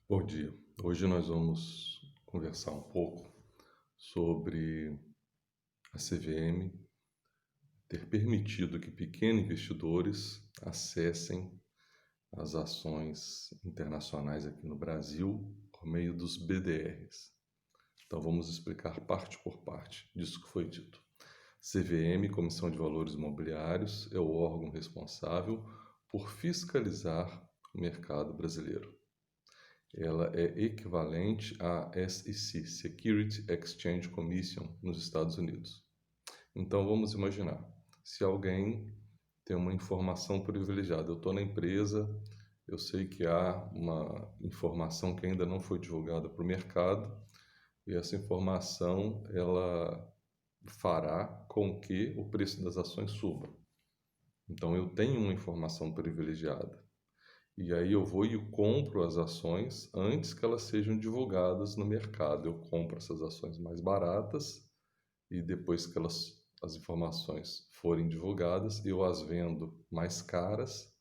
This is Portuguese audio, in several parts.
Bom dia. Hoje nós vamos conversar um pouco sobre a CVM ter permitido que pequenos investidores acessem as ações internacionais aqui no Brasil por meio dos BDRs. Então vamos explicar parte por parte disso que foi dito. CVM, Comissão de Valores Imobiliários, é o órgão responsável por fiscalizar o mercado brasileiro. Ela é equivalente à SEC, Security Exchange Commission, nos Estados Unidos. Então vamos imaginar, se alguém tem uma informação privilegiada, eu estou na empresa, eu sei que há uma informação que ainda não foi divulgada para o mercado, e essa informação ela fará com que o preço das ações suba. Então eu tenho uma informação privilegiada. E aí eu vou e compro as ações antes que elas sejam divulgadas no mercado. Eu compro essas ações mais baratas e depois que as informações forem divulgadas, eu as vendo mais caras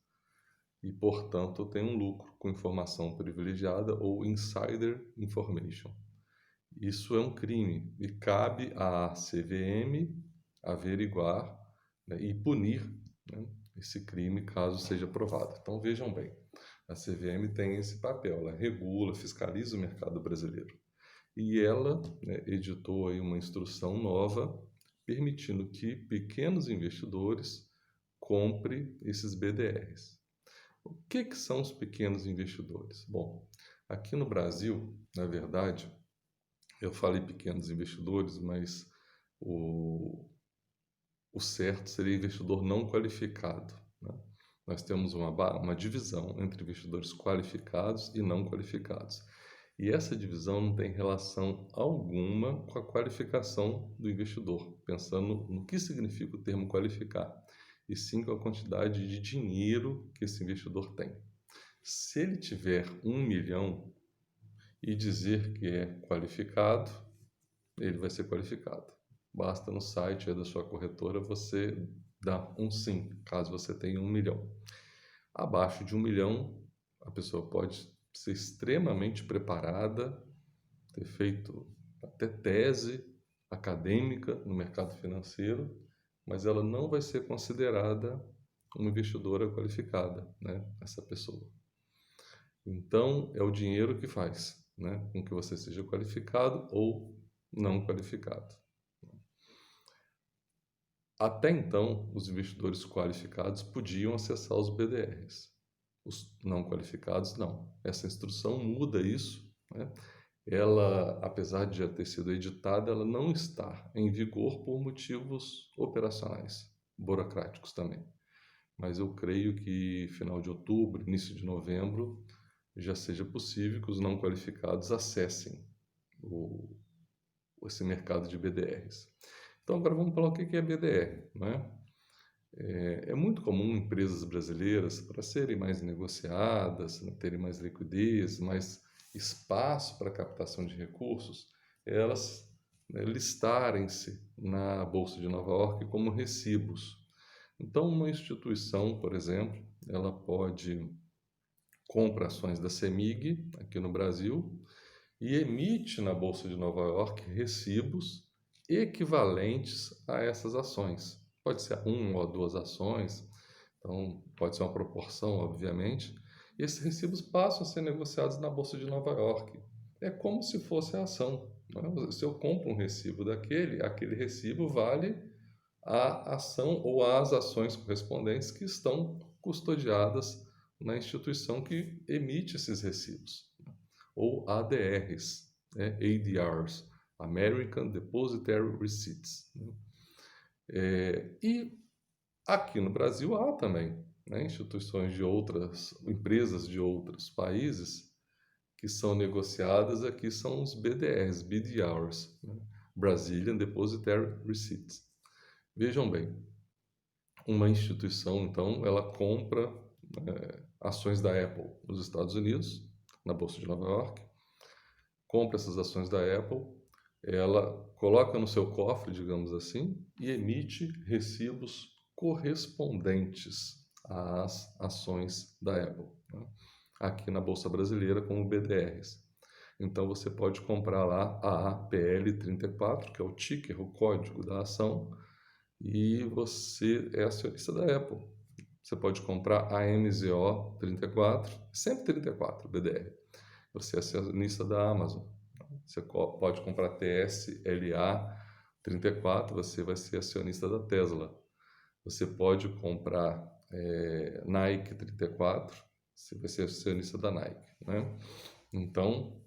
e, portanto, eu tenho um lucro com informação privilegiada ou insider information. Isso é um crime e cabe à CVM averiguar, né, e punir, né, esse crime caso seja provado. Então vejam bem, a CVM tem esse papel, ela regula, fiscaliza o mercado brasileiro. E ela, né, editou aí uma instrução nova permitindo que pequenos investidores comprem esses BDRs. O que são os pequenos investidores? Bom, aqui no Brasil, na verdade, eu falei pequenos investidores, mas o, o certo seria investidor não qualificado, né? Nós temos uma divisão entre investidores qualificados e não qualificados. E essa divisão não tem relação alguma com a qualificação do investidor, pensando no que significa o termo qualificar, e sim com a quantidade de dinheiro que esse investidor tem. Se ele tiver 1 milhão e dizer que é qualificado, ele vai ser qualificado. Basta no site da sua corretora você dar um sim, caso você tenha 1 milhão. Abaixo de 1 milhão, a pessoa pode ser extremamente preparada, ter feito até tese acadêmica no mercado financeiro, mas ela não vai ser considerada uma investidora qualificada, né? Essa pessoa. Então, é o dinheiro que faz, né, com que você seja qualificado ou não qualificado. Até então, os investidores qualificados podiam acessar os BDRs. Os não qualificados, não. Essa instrução muda isso, né? Ela, apesar de já ter sido editada, ela não está em vigor por motivos operacionais, burocráticos também. Mas eu creio que final de outubro, início de novembro, já seja possível que os não qualificados acessem esse mercado de BDRs. Então, agora vamos falar o que é BDR, né? É muito comum empresas brasileiras, para serem mais negociadas, né, terem mais liquidez, mais espaço para captação de recursos, elas, né, listarem-se na Bolsa de Nova York como recibos. Então, uma instituição, por exemplo, ela pode comprar ações da CEMIG, aqui no Brasil, e emite na Bolsa de Nova York recibos equivalentes a essas ações. Pode ser uma ou duas ações, então pode ser uma proporção, obviamente. E esses recibos passam a ser negociados na Bolsa de Nova York. É como se fosse a ação, né? Se eu compro um recibo daquele, aquele recibo vale a ação ou as ações correspondentes que estão custodiadas na instituição que emite esses recibos, ou ADRs, né? ADRs, American Depositary Receipts, né? E aqui no Brasil há também, né, instituições de outras, empresas de outros países que são negociadas aqui, são os BDRs, BDRs, né? Brazilian Depositary Receipts. Vejam bem, uma instituição, então, ela compra ações da Apple nos Estados Unidos, na Bolsa de Nova York, compra essas ações da Apple, ela coloca no seu cofre, digamos assim, e emite recibos correspondentes às ações da Apple, né? aqui na Bolsa Brasileira como BDRs. Então, você pode comprar lá a APL34, que é o ticker, o código da ação, e você é acionista da Apple. Você pode comprar a MZO34, sempre 34, BDR. Você é acionista da Amazon. Você pode comprar TSLA34, você vai ser acionista da Tesla. Você pode comprar Nike 34, você vai ser acionista da Nike, né? Então,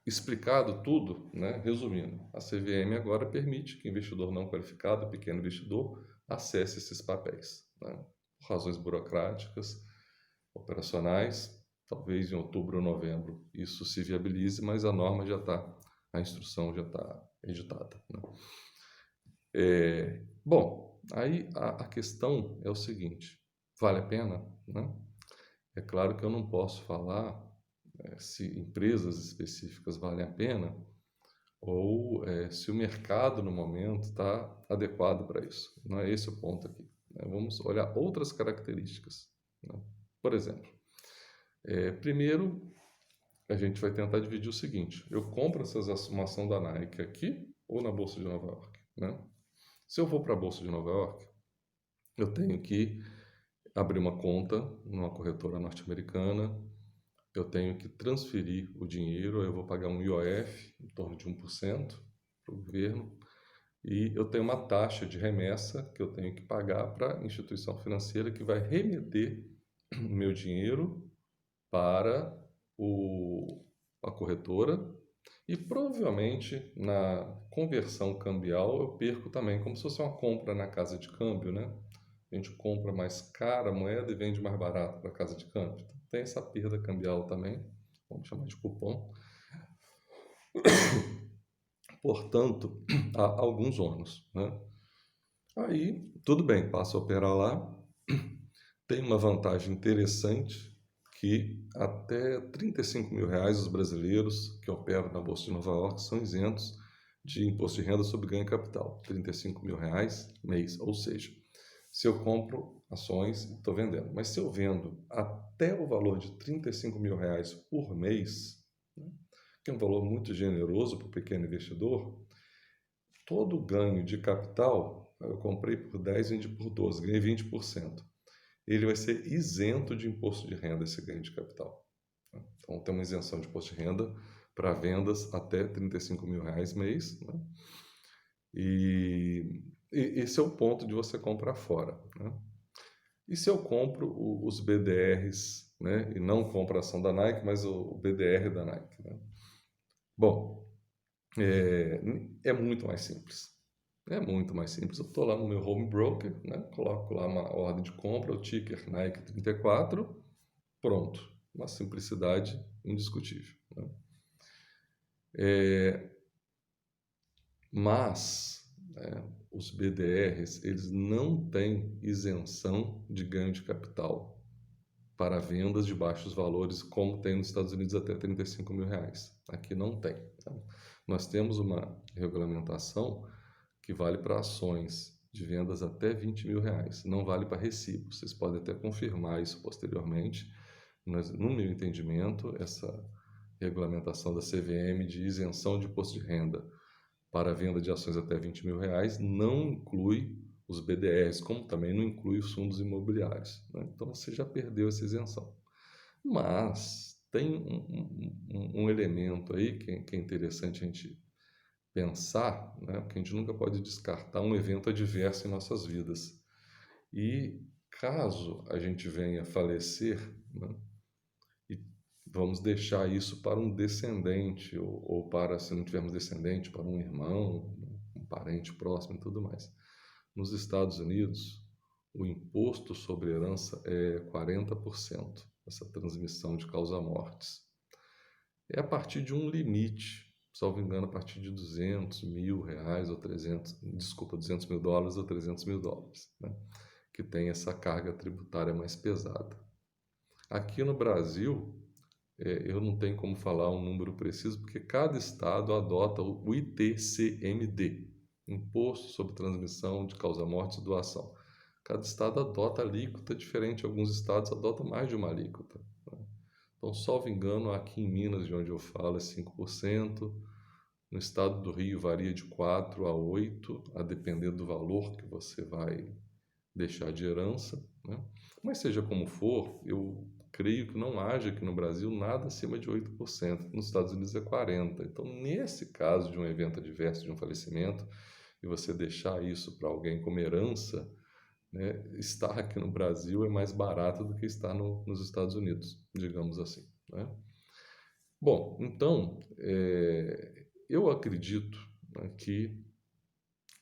explicado tudo, né? Resumindo, a CVM agora permite que investidor não qualificado, pequeno investidor, acesse esses papéis, né? Por razões burocráticas, operacionais, talvez em outubro ou novembro isso se viabilize, mas a norma já está, a instrução já está editada, né? Bom, aí a questão é o seguinte, vale a pena, né? É claro que eu não posso falar se empresas específicas valem a pena ou se o mercado no momento está adequado para isso. Não é esse o ponto aqui, né? Vamos olhar outras características, né? Por exemplo, primeiro a gente vai tentar dividir o seguinte: eu compro uma ação da Nike aqui ou na Bolsa de Nova York, né? Se eu vou para a Bolsa de Nova York, eu tenho que abrir uma conta numa corretora norte-americana, eu tenho que transferir o dinheiro, eu vou pagar um IOF em torno de 1% para o governo, e eu tenho uma taxa de remessa que eu tenho que pagar para a instituição financeira que vai remeter o meu dinheiro para a corretora, e provavelmente na conversão cambial eu perco também, como se fosse uma compra na casa de câmbio, né? A gente compra mais cara a moeda e vende mais barato para a casa de câmbio. Então, tem essa perda cambial também, vamos chamar de cupom. Portanto, há alguns ônus, né? Aí, tudo bem, passa a operar lá. Tem uma vantagem interessante que até R$ 35.000 os brasileiros que operam na Bolsa de Nova York são isentos de imposto de renda sobre ganho de capital. R$ 35.000 mês, ou seja, se eu compro ações, estou vendendo. Mas se eu vendo até o valor de R$ 35.000 por mês, né, que é um valor muito generoso para o pequeno investidor, todo ganho de capital, eu comprei por 10, vendi por 12, ganhei 20%. Ele vai ser isento de imposto de renda, esse ganho de capital. Então, tem uma isenção de imposto de renda para vendas até R$ 35.000 mês, né? E esse é o ponto de você comprar fora, né? E se eu compro os BDRs, né? E não compro a ação da Nike, mas o BDR da Nike, né? Bom, é muito mais simples. É muito mais simples. Eu estou lá no meu home broker, né? Coloco lá uma ordem de compra, o ticker Nike 34, pronto. Uma simplicidade indiscutível, né? Mas os BDRs, eles não têm isenção de ganho de capital para vendas de baixos valores, como tem nos Estados Unidos até R$ 35.000. Aqui não tem, tá? Nós temos uma regulamentação que vale para ações de vendas até R$ 20.000, não vale para recibos. Vocês podem até confirmar isso posteriormente, mas no meu entendimento, essa regulamentação da CVM de isenção de imposto de renda para a venda de ações até R$ 20.000 não inclui os BDRs, como também não inclui os fundos imobiliários, né? Então você já perdeu essa isenção. Mas tem um elemento aí que é interessante a gente pensar, né? Porque a gente nunca pode descartar um evento adverso em nossas vidas. E caso a gente venha a falecer, né? E vamos deixar isso para um descendente, ou para, se não tivermos descendente, para um irmão, um parente próximo e tudo mais. Nos Estados Unidos, o imposto sobre herança é 40%, essa transmissão de causa-mortes. É a partir de um limite, salvo engano, a partir de R$ 200.000 ou 300, desculpa, $200.000 ou $300.000, né? Que tem essa carga tributária mais pesada. Aqui no Brasil, eu não tenho como falar um número preciso, porque cada estado adota o ITCMD, Imposto sobre Transmissão de Causa-Morte e Doação. Cada estado adota alíquota diferente, alguns estados adotam mais de uma alíquota, né? Então, salvo engano, aqui em Minas, de onde eu falo, é 5%. No estado do Rio varia de 4 a 8, a depender do valor que você vai deixar de herança, né? Mas seja como for, eu creio que não haja aqui no Brasil nada acima de 8%. Nos Estados Unidos é 40%. Então, nesse caso de um evento adverso, de um falecimento, e você deixar isso para alguém como herança, né, estar aqui no Brasil é mais barato do que estar nos Estados Unidos, digamos assim, né? Bom, então, eu acredito, né, que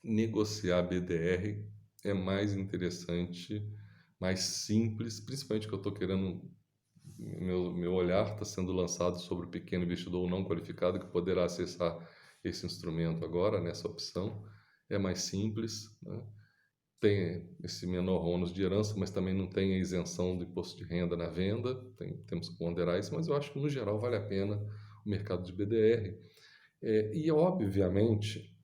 negociar BDR é mais interessante, mais simples, principalmente que eu estou querendo, meu olhar está sendo lançado sobre o pequeno investidor não qualificado que poderá acessar esse instrumento agora, nessa opção. É mais simples, né? Tem esse menor ônus de herança, mas também não tem a isenção do imposto de renda na venda, temos que ponderar isso, mas eu acho que no geral vale a pena o mercado de BDR. E obviamente,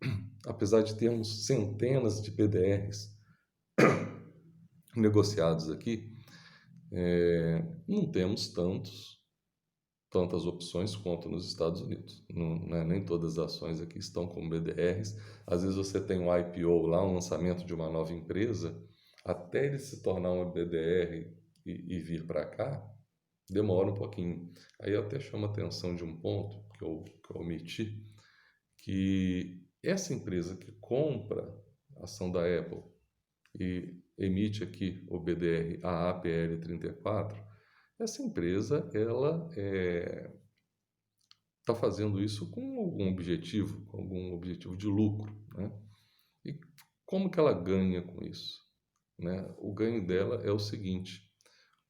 apesar de termos centenas de BDRs negociados aqui, não temos tantas opções quanto nos Estados Unidos. Não, né? Nem todas as ações aqui estão com BDRs. Às vezes você tem um IPO lá, um lançamento de uma nova empresa, até ele se tornar uma BDR e vir para cá, demora um pouquinho. Aí eu até chamo a atenção de um ponto que eu omiti, que essa empresa que compra a ação da Apple e emite aqui o BDR AAPL 34, essa empresa ela está fazendo isso com algum objetivo de lucro, né? E como que ela ganha com isso, né? O ganho dela é o seguinte: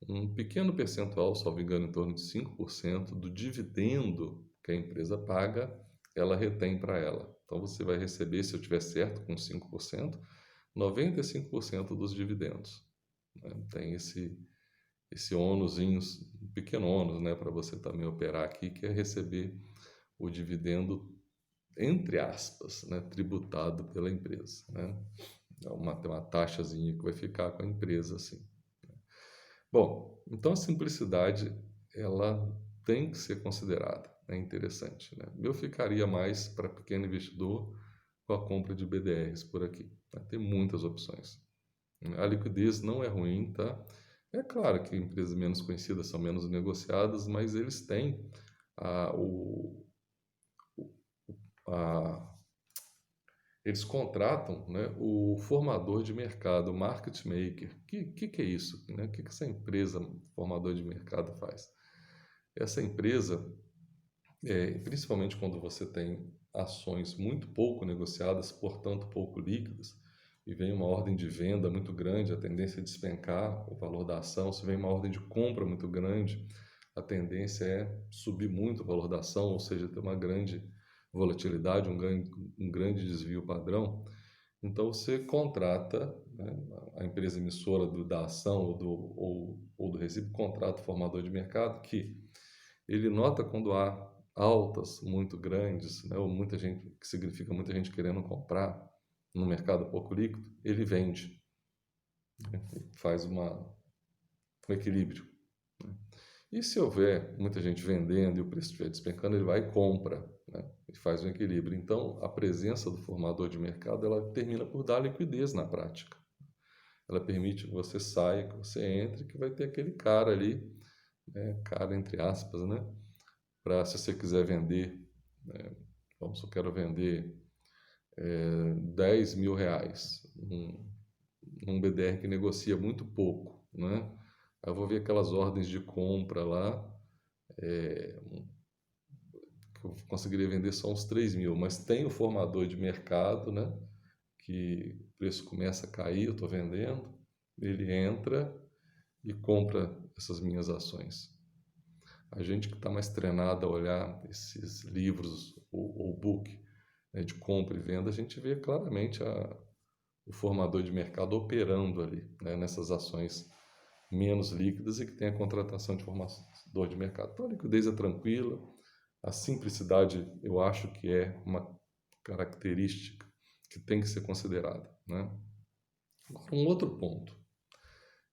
um pequeno percentual, salvo engano, em torno de 5% do dividendo que a empresa paga, ela retém para ela. Então você vai receber, se eu tiver certo, com 5%, 95% dos dividendos, né? Tem esse ônusinho, um pequeno ônus, né, para você também operar aqui, que é receber o dividendo, entre aspas, né, tributado pela empresa, né? Tem uma taxazinha que vai ficar com a empresa, assim. Bom, então a simplicidade, ela tem que ser considerada, é interessante, né? Eu ficaria mais para pequeno investidor com a compra de BDRs por aqui, tá? Tem muitas opções. A liquidez não é ruim, tá? É claro que empresas menos conhecidas são menos negociadas, mas eles têm a, o, a, eles contratam, né, o formador de mercado, o market maker. Que é isso, né? O que essa empresa formador de mercado faz? Essa empresa, principalmente quando você tem ações muito pouco negociadas, portanto pouco líquidas, e vem uma ordem de venda muito grande, a tendência é despencar o valor da ação. Se vem uma ordem de compra muito grande, a tendência é subir muito o valor da ação, ou seja, ter uma grande volatilidade, um grande desvio padrão. Então você contrata, né, a empresa emissora da ação ou do resíduo, contrata o formador de mercado que ele nota quando há altas muito grandes, né, ou muita gente, que significa muita gente querendo comprar no mercado pouco líquido, ele vende, né, faz um equilíbrio, né? E se houver muita gente vendendo e o preço estiver despencando, ele vai e compra, né, e faz um equilíbrio. Então, a presença do formador de mercado, ela termina por dar liquidez na prática. Ela permite que você saia, que você entre, que vai ter aquele cara ali, né, cara entre aspas, né, para se você quiser vender, né, vamos, eu quero vender 10 mil reais, um BDR que negocia muito pouco, né? Eu vou ver aquelas ordens de compra lá, que eu conseguiria vender só uns 3 mil, mas tem o formador de mercado, né? Que o preço começa a cair, eu estou vendendo, ele entra e compra essas minhas ações. A gente que está mais treinado a olhar esses livros ou book, né, de compra e venda, a gente vê claramente o formador de mercado operando ali, né, nessas ações menos líquidas e que tem a contratação de formador de mercado. Então a liquidez é tranquila, a simplicidade eu acho que é uma característica que tem que ser considerada, né? Agora, um outro ponto.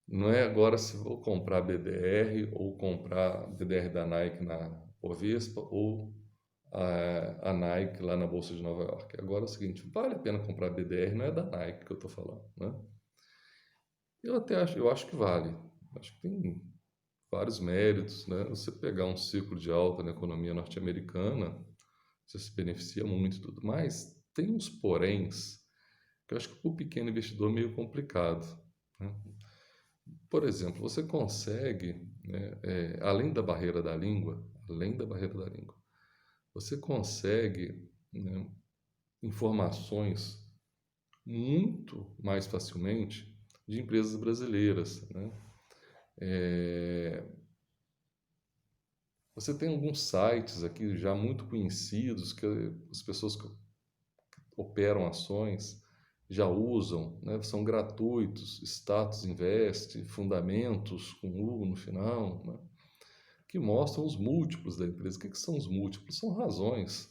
Não é agora se vou comprar BDR ou comprar BDR da Nike na Bovespa ou a Nike lá na Bolsa de Nova York. Agora é o seguinte, vale a pena comprar BDR, não é da Nike que eu estou falando, né? Eu acho que vale. Acho que tem vários méritos, né? Você pegar um ciclo de alta na economia norte-americana, você se beneficia muito e tudo, mas tem uns poréns que eu acho que para o pequeno investidor é meio complicado, né? Por exemplo, você consegue, né, além da barreira da língua, você consegue, né, informações muito mais facilmente de empresas brasileiras, né? É, Você tem alguns sites aqui já muito conhecidos que as pessoas que operam ações já usam, né? São gratuitos, Status Invest, Fundamentos com U no final, né? Que mostram os múltiplos da empresa. O que são os múltiplos? São razões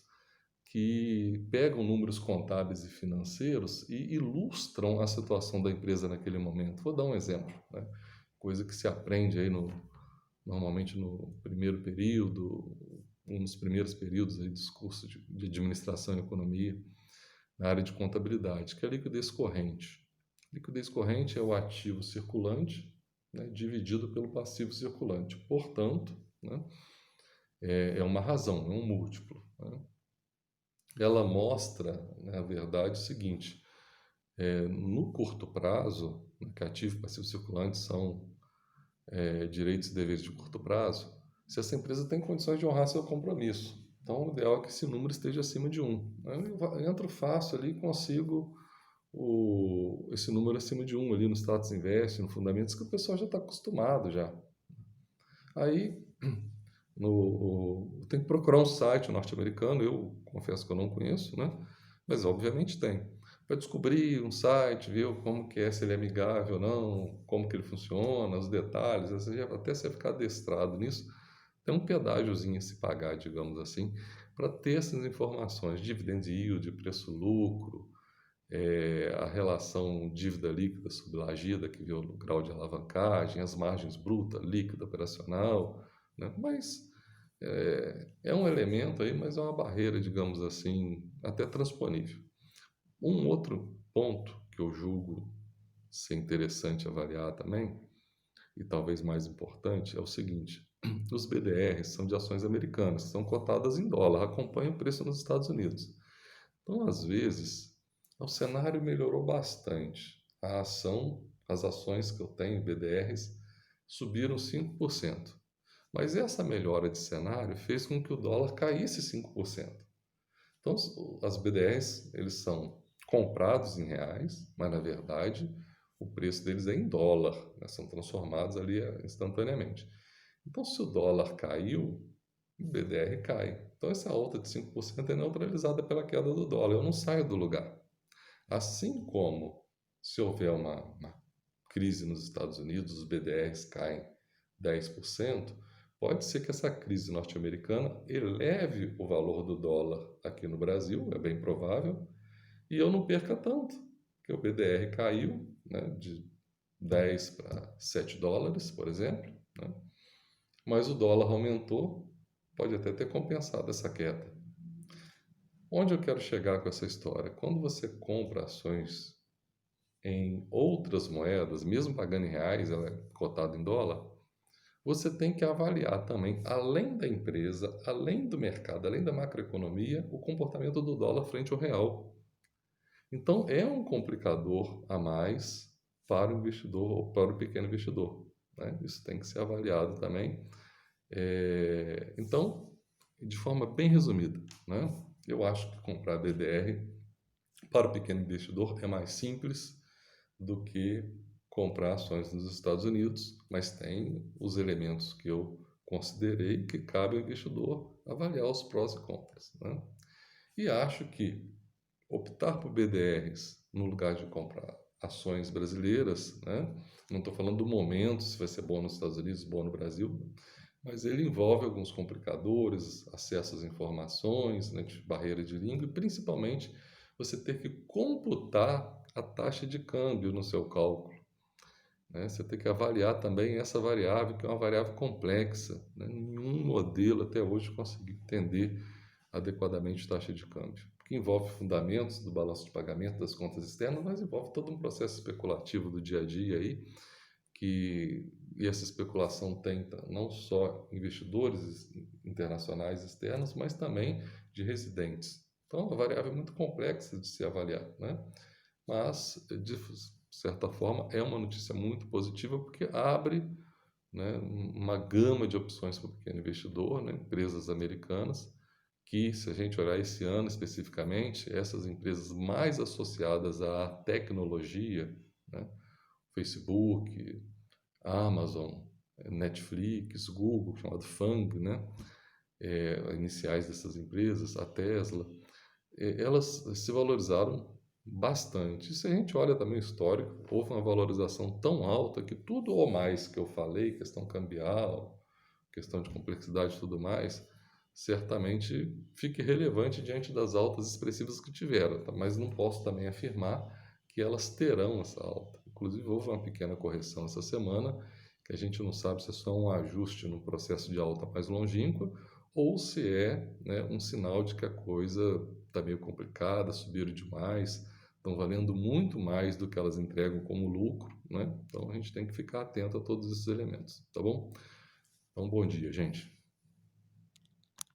que pegam números contábeis e financeiros e ilustram a situação da empresa naquele momento. Vou dar um exemplo, né? Coisa que se aprende aí normalmente no primeiro período, um dos primeiros períodos aí dos cursos de administração e economia, na área de contabilidade, que é a liquidez corrente. Liquidez corrente é o ativo circulante, né, dividido pelo passivo circulante. Portanto, né, é uma razão, é um múltiplo. Né? Ela mostra, na verdade, o seguinte: no curto prazo, né, que ativo e passivo circulante são direitos e deveres de curto prazo, se essa empresa tem condições de honrar seu compromisso. Então, o ideal é que esse número esteja acima de 1. Eu entro fácil ali e consigo esse número acima de 1 ali no status invest, no fundamentos, que o pessoal já está acostumado já. Aí, tem que procurar um site norte-americano, eu confesso que eu não conheço, né? Mas obviamente tem. Para descobrir um site, ver como que é, se ele é amigável ou não, como que ele funciona, os detalhes, até você ficar adestrado nisso, tem um pedágiozinho a se pagar, digamos assim, para ter essas informações, dividend yield, preço-lucro, a relação dívida líquida sublagida, que vê o grau de alavancagem, as margens bruta, líquida, operacional, né? Mas é um elemento aí, mas é uma barreira, digamos assim, até transponível. Um outro ponto que eu julgo ser interessante avaliar também, e talvez mais importante, é o seguinte: os BDRs são de ações americanas, são cotadas em dólar, acompanham o preço nos Estados Unidos. Então, às vezes, o cenário melhorou bastante. As ações que eu tenho, BDRs, subiram 5%. Mas essa melhora de cenário fez com que o dólar caísse 5%. Então, as BDRs, eles são comprados em reais, mas na verdade o preço deles é em dólar, né? São transformados ali instantaneamente. Então, se o dólar caiu, o BDR cai. Então, essa alta de 5% é neutralizada pela queda do dólar. Eu não saio do lugar. Assim como se houver uma crise nos Estados Unidos, os BDRs caem 10%, pode ser que essa crise norte-americana eleve o valor do dólar aqui no Brasil, é bem provável, e eu não perca tanto, porque o BDR caiu, né, de 10 para 7 dólares, por exemplo, né? Mas o dólar aumentou, pode até ter compensado essa queda. Onde eu quero chegar com essa história? Quando você compra ações em outras moedas, mesmo pagando em reais, ela é cotada em dólar, você tem que avaliar também, além da empresa, além do mercado, além da macroeconomia, o comportamento do dólar frente ao real. Então, é um complicador a mais para o investidor ou para o pequeno investidor, né? Isso tem que ser avaliado também. Então, de forma bem resumida, né? Eu acho que comprar BDR para o pequeno investidor é mais simples do que comprar ações nos Estados Unidos, mas tem os elementos que eu considerei que cabe ao investidor avaliar os prós e contras, né? E acho que optar por BDRs no lugar de comprar ações brasileiras, né? Não estou falando do momento, se vai ser bom nos Estados Unidos, bom no Brasil, mas ele envolve alguns complicadores, acesso às informações, né, de barreira de língua e principalmente você ter que computar a taxa de câmbio no seu cálculo. né? Você tem que avaliar também essa variável, que é uma variável complexa, né? Nenhum modelo até hoje conseguiu entender adequadamente taxa de câmbio, que envolve fundamentos do balanço de pagamento das contas externas, mas envolve todo um processo especulativo do dia a dia aí, e essa especulação tem não só investidores internacionais externos, mas também de residentes. Então, é uma variável muito complexa de se avaliar, né? Mas, de certa forma, é uma notícia muito positiva porque abre, né, uma gama de opções para o pequeno investidor, né, empresas americanas, que, se a gente olhar esse ano especificamente, essas empresas mais associadas à tecnologia, né, Facebook, Amazon, Netflix, Google, chamado FANG, né, iniciais dessas empresas, a Tesla, elas se valorizaram bastante. Se a gente olha também o histórico, houve uma valorização tão alta que tudo ou mais que eu falei, questão cambial, questão de complexidade e tudo mais, certamente fique relevante diante das altas expressivas que tiveram, tá? Mas não posso também afirmar que elas terão essa alta. Inclusive, houve uma pequena correção essa semana, que a gente não sabe se é só um ajuste no processo de alta mais longínqua ou se é, né, um sinal de que a coisa está meio complicada, subiram demais, estão valendo muito mais do que elas entregam como lucro, né? Então a gente tem que ficar atento a todos esses elementos, tá bom? Então, bom dia, gente.